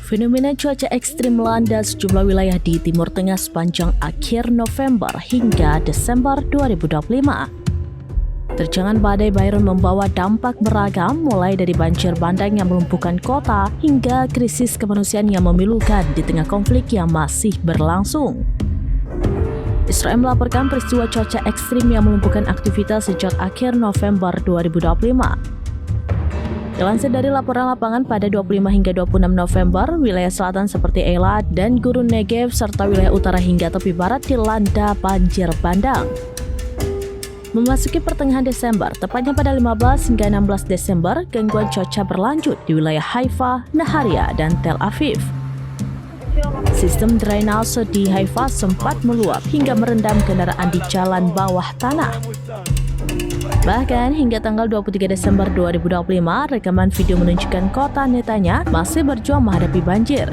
Fenomena cuaca ekstrim melanda sejumlah wilayah di Timur Tengah sepanjang akhir November hingga Desember 2025. Terjangan badai Byron membawa dampak beragam, mulai dari banjir bandang yang melumpuhkan kota hingga krisis kemanusiaan yang memilukan di tengah konflik yang masih berlangsung. Israel melaporkan peristiwa cuaca ekstrim yang melumpuhkan aktivitas sejak akhir November 2025. Dilansir dari laporan lapangan pada 25 hingga 26 November, wilayah selatan seperti Eilat dan Gurun Negev serta wilayah utara hingga tepi barat dilanda banjir bandang. Memasuki pertengahan Desember, tepatnya pada 15 hingga 16 Desember, gangguan cuaca berlanjut di wilayah Haifa, Naharia, dan Tel Aviv. Sistem drainase di Haifa sempat meluap hingga merendam kendaraan di jalan bawah tanah. Bahkan hingga tanggal 23 Desember 2025, rekaman video menunjukkan kota Netanya masih berjuang menghadapi banjir.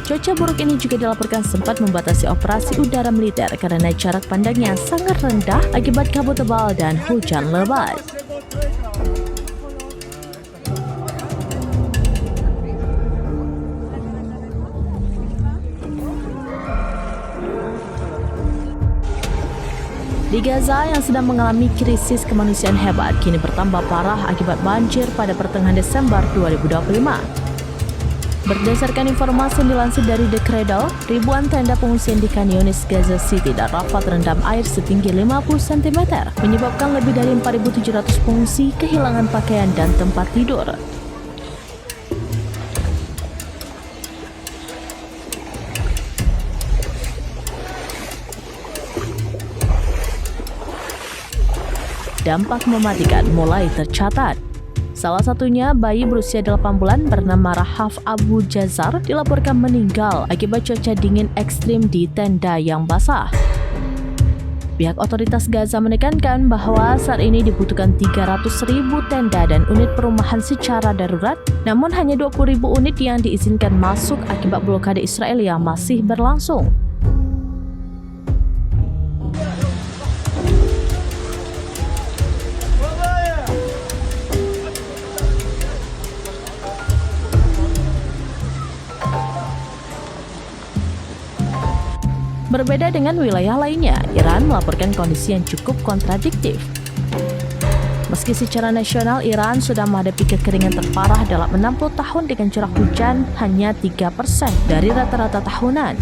Cuaca buruk ini juga dilaporkan sempat membatasi operasi udara militer karena jarak pandang yang sangat rendah akibat kabut tebal dan hujan lebat. Di Gaza yang sedang mengalami krisis kemanusiaan hebat kini bertambah parah akibat banjir pada pertengahan Desember 2025. Berdasarkan informasi yang dilansir dari The Cradle, ribuan tenda pengungsian di Khan Yunis, Gaza City dan Rafah terendam air setinggi 50 cm, menyebabkan lebih dari 4.700 pengungsi kehilangan pakaian dan tempat tidur. Dampak mematikan mulai tercatat. Salah satunya bayi berusia 8 bulan bernama Rahaf Abu Jazar dilaporkan meninggal akibat cuaca dingin ekstrim di tenda yang basah. Pihak otoritas Gaza menekankan bahwa saat ini dibutuhkan 300.000 tenda dan unit perumahan secara darurat, namun hanya 20.000 unit yang diizinkan masuk akibat blokade Israel yang masih berlangsung. Berbeda dengan wilayah lainnya, Iran melaporkan kondisi yang cukup kontradiktif. Meski secara nasional Iran sudah menghadapi kekeringan terparah dalam 60 tahun dengan curah hujan hanya 3% dari rata-rata tahunan.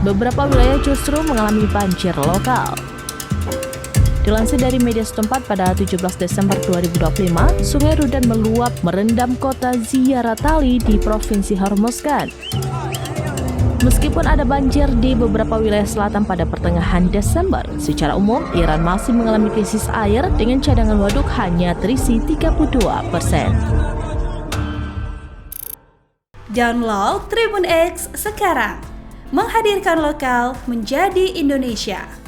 Beberapa wilayah justru mengalami banjir lokal. Dilansir dari media setempat pada 17 Desember 2025, Sungai Rudan meluap merendam kota Ziyaratali di Provinsi Hormozgan. Meskipun ada banjir di beberapa wilayah selatan pada pertengahan Desember, secara umum Iran masih mengalami krisis air dengan cadangan waduk hanya terisi 32%. Download Tribun X sekarang, menghadirkan lokal menjadi Indonesia.